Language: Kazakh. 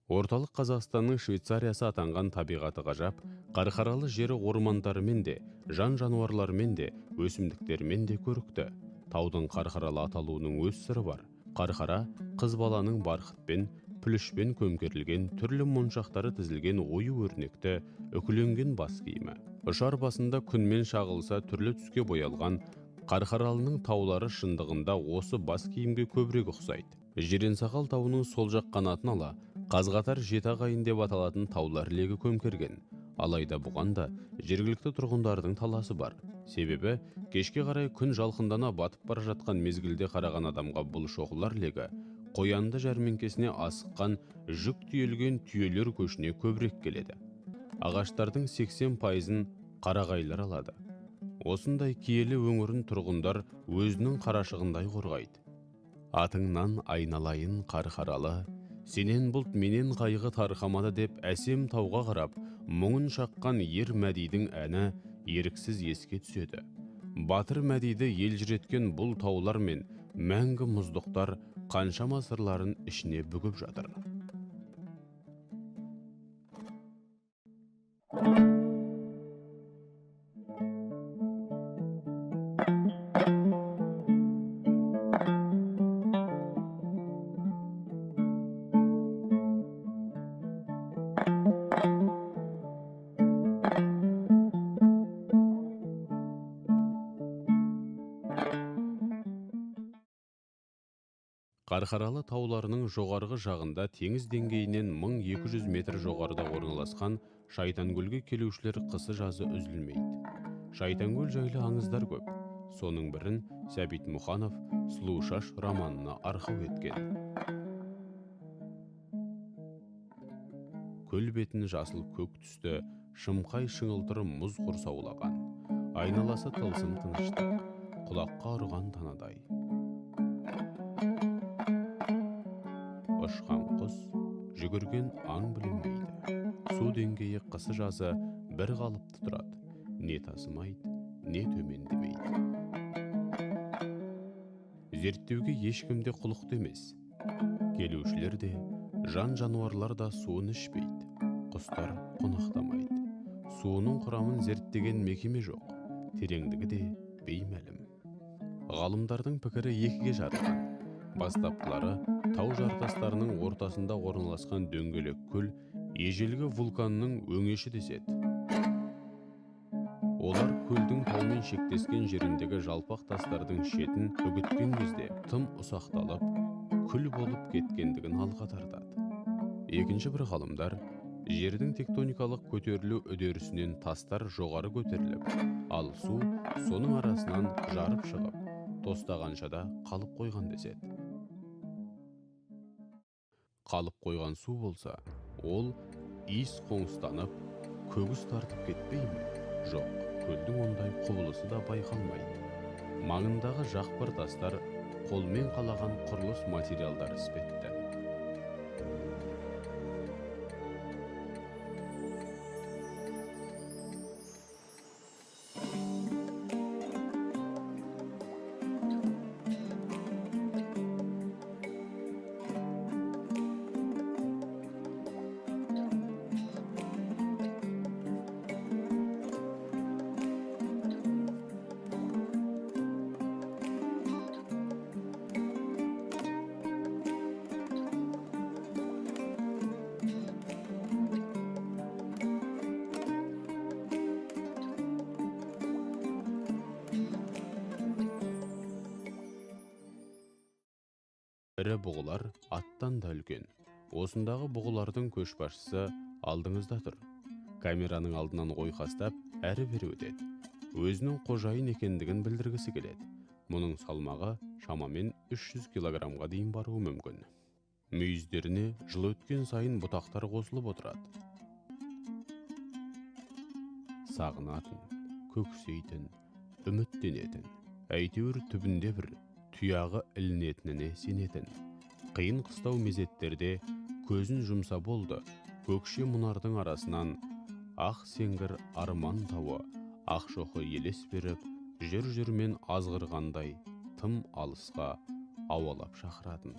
Орталық Қазақстанның Швейцариясы атанған табиғаты ғажап, қарқаралы жері ормандарымен де, жан-жануарлармен де, өсімдіктермен де көрікті. Таудың қарқаралы аталуының өз сыры бар. Қарқара қыз баланың барқытпен, пүлішпен көмкерілген, түрлі моншақтары тізілген ою-өрнекті, үкіленген бас киімі. Ұшар басында күнмен шағылса түрлі түске боялған Қарқаралының таулары шындығында осы бас киімге көбірек ұқсайды. Жиренсақал тауының сол жақ қанатын ала, Қазғатар Жетағайын деп аталатын таулар легі көмкерген. Алайда бұған да жергілікті тұрғындардың таласы бар. Себебі кешке қарай күн жалқындана батып бара жатқан мезгілде қараған адамға бұл шоқылар легі Қоянды жәрмеңкесіне асыққан жүк түйелген түйелер көшіне көбірек келеді. Ағаштардың 80%-ын қарағайлар алады. Осындай киелі өңірін тұрғындар өзінің қарашығындай қорғайды. Атыңнан айналайын қарқаралы, сенен бұлт менен қайғы тарқамады деп әсем тауға қарап, мұңын шаққан ер Мәдидің әні еріксіз еске түседі. Батыр Мәдиді елжіреткен бұл таулар мен мәңгі мұздықтар қаншама сырларын ішіне бүгіп жатыр. Қарқаралы тауларының жоғарғы жағында теңіз деңгейінен 1200 метр жоғарыда орналасқан Шайтанкөлге келушілер қысы-жазы үзілмейді. Шайтанкөл жайлы аңыздар көп. Соның бірін Сәбит Мұқанов «Сұлушаш» романына арқау еткен. Көл бетін жасыл көк түсті, шымқай шыңылтыр мұз құрсаулаған. Айналасы тылсым тыныштық, құлаққа ұрған танадай. Ұшқан құс, жүгірген аң білінбейді. Су деңгейі қысы-жазы бір қалыпты тұрады. Не тасымайды, не төмендемейді. Зерттеуге ешкімде құлықты емес. Келушілер де, жан-жануарлар да суын ішпейді. Құстар қонақтамайды. Суының құрамын зерттеген мекеме жоқ. Тереңдігі де беймәлім. Ғалымдардың пікірі екіге жарылған. Бастапқылары тау жартастарының ортасында орналасқан дөңгелек көл ежелгі вулканның өңеші деседі. Олар көлдің таумен шектескен жеріндегі жалпақ тастардың шетін үгіткен кезде тым ұсақталып, күл болып кеткендігін алға тартады. Екінші бір ғалымдар жердің тектоникалық көтерілу үдерісінен тастар жоғары көтеріліп, ал су соның арасынан жарып шығып, тостағанша да қалып қойған деседі. Қалып қойған су болса, ол иіс қоңыстанып, көгіс тартып кетпей ме? Жоқ, көлдің ондай құбылысы да байқалмайды. Маңындағы жақпар тастар қолмен қалаған құрылыс материалдар іспетті. Ірі бұғылар аттан да үлкен. Осындағы бұғылардың көшбасшысы алдыңызда тұр. Камераның алдынан ойқастап, әрі-бері өтеді. Өзінің қожайын екендігін білдіргісі келеді. Мұның салмағы шамамен 300 килограммға дейін баруы мүмкін. Мүйіздеріне жыл өткен сайын бұтақтар қосылып отырады. Сағынатын, көксейтін, үміттенетін, әйтеуір түбінде бір тұяғы ілінетініне сенетін. Қиын қыстау мезеттерде көзін жұмса болды, көкше мұнардың арасынан ақ сеңгір арман тауы, ақ шоқы елес беріп, жүр-жүрмен азғырғандай тым алысқа ауалап шақыратын.